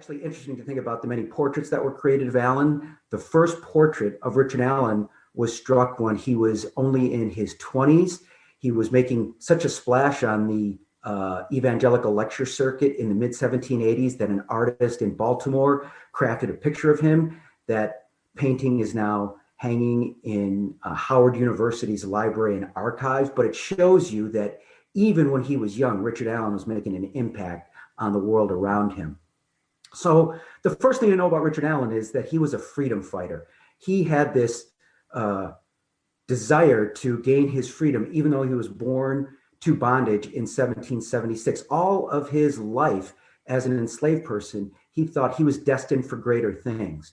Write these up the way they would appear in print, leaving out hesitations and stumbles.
actually interesting to think about the many portraits that were created of Allen. The first portrait of Richard Allen was struck when he was only in his 20s. He was making such a splash on the evangelical lecture circuit in the mid 1780s that an artist in Baltimore crafted a picture of him. That painting is now hanging in Howard University's library and archives, but it shows you that even when he was young, Richard Allen was making an impact on the world around him. So the first thing to know about Richard Allen is that he was a freedom fighter. He had this desire to gain his freedom, even though he was born to bondage in 1776. All of his life as an enslaved person, he thought he was destined for greater things.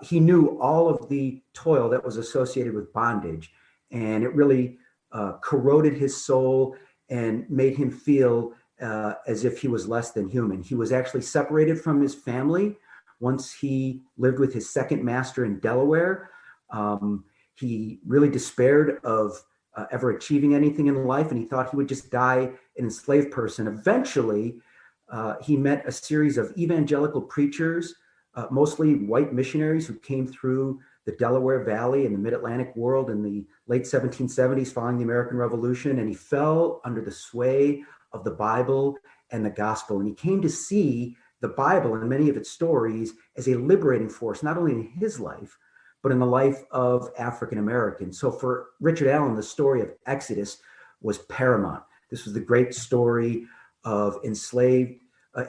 He knew all of the toil that was associated with bondage, and it really corroded his soul and made him feel as if he was less than human. He was actually separated from his family once he lived with his second master in Delaware. He really despaired of ever achieving anything in life, and he thought he would just die an enslaved person. Eventually, he met a series of evangelical preachers, mostly white missionaries who came through the Delaware Valley in the mid-Atlantic world in the late 1770s following the American Revolution, and he fell under the sway of the Bible and the gospel. And he came to see the Bible and many of its stories as a liberating force, not only in his life, but in the life of African Americans. So for Richard Allen, the story of Exodus was paramount. This was the great story of enslaved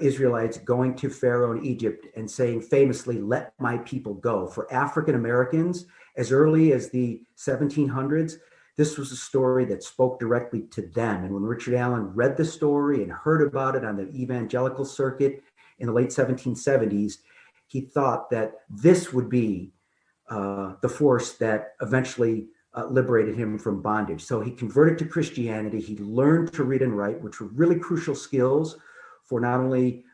Israelites going to Pharaoh in Egypt and saying famously, "Let my people go." For African Americans, as early as the 1700s, this was a story that spoke directly to them. And when Richard Allen read the story and heard about it on the evangelical circuit in the late 1770s, he thought that this would be the force that eventually liberated him from bondage. So he converted to Christianity. He learned to read and write, which were really crucial skills for not only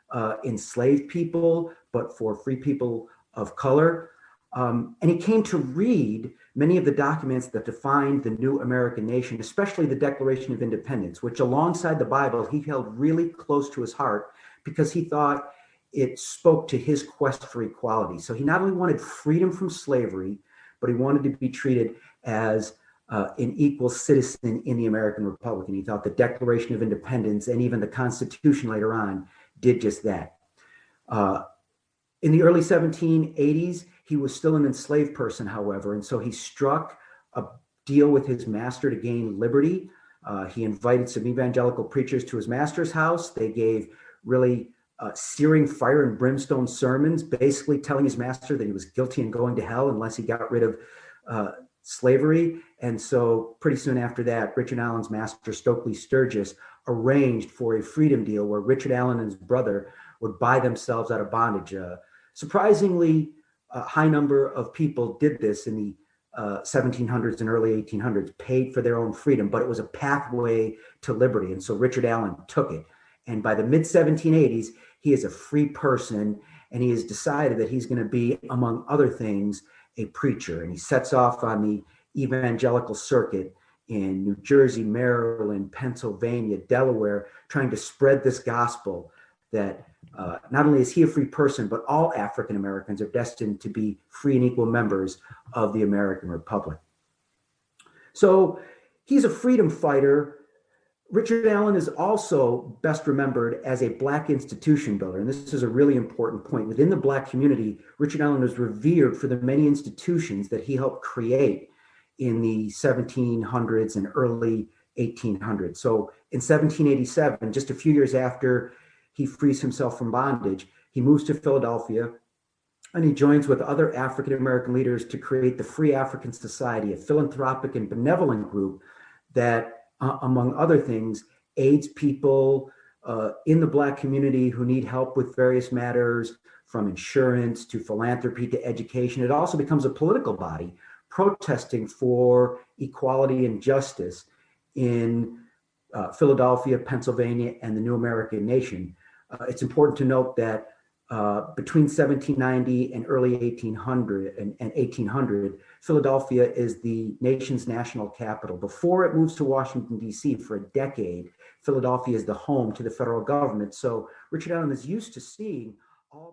enslaved people, but for free people of color. And he came to read many of the documents that defined the new American nation, especially the Declaration of Independence, which alongside the Bible, he held really close to his heart because he thought it spoke to his quest for equality. So he not only wanted freedom from slavery, but he wanted to be treated as an equal citizen in the American Republic. And he thought the Declaration of Independence and even the Constitution later on did just that. In the early 1780s, he was still an enslaved person, however, and so he struck a deal with his master to gain liberty. He invited some evangelical preachers to his master's house. They gave really searing fire and brimstone sermons, basically telling his master that he was guilty and going to hell unless he got rid of slavery. And so pretty soon after that, Richard Allen's master, Stokely Sturgis, arranged for a freedom deal where Richard Allen and his brother would buy themselves out of bondage. Surprisingly, a high number of people did this in the 1700s and early 1800s, paid for their own freedom, but it was a pathway to liberty. And so Richard Allen took it. And by the mid 1780s, he is a free person, and he has decided that he's going to be, among other things, a preacher. And he sets off on the evangelical circuit in New Jersey, Maryland, Pennsylvania, Delaware, trying to spread this gospel that not only is he a free person, but all African Americans are destined to be free and equal members of the American Republic. So he's a freedom fighter. Richard Allen is also best remembered as a Black institution builder. And this is a really important point. Within the Black community, Richard Allen is revered for the many institutions that he helped create in the 1700s and early 1800s. So in 1787, just a few years after he frees himself from bondage, he moves to Philadelphia, and he joins with other African-American leaders to create the Free African Society, a philanthropic and benevolent group that, among other things, aids people in the Black community who need help with various matters, from insurance to philanthropy to education. It also becomes a political body protesting for equality and justice in Philadelphia, Pennsylvania, and the new American nation. It's important to note that between 1790 and early 1800 and 1800, Philadelphia is the nation's national capital. Before it moves to Washington, D.C. for a decade, Philadelphia is the home to the federal government. So Richard Allen is used to seeing all the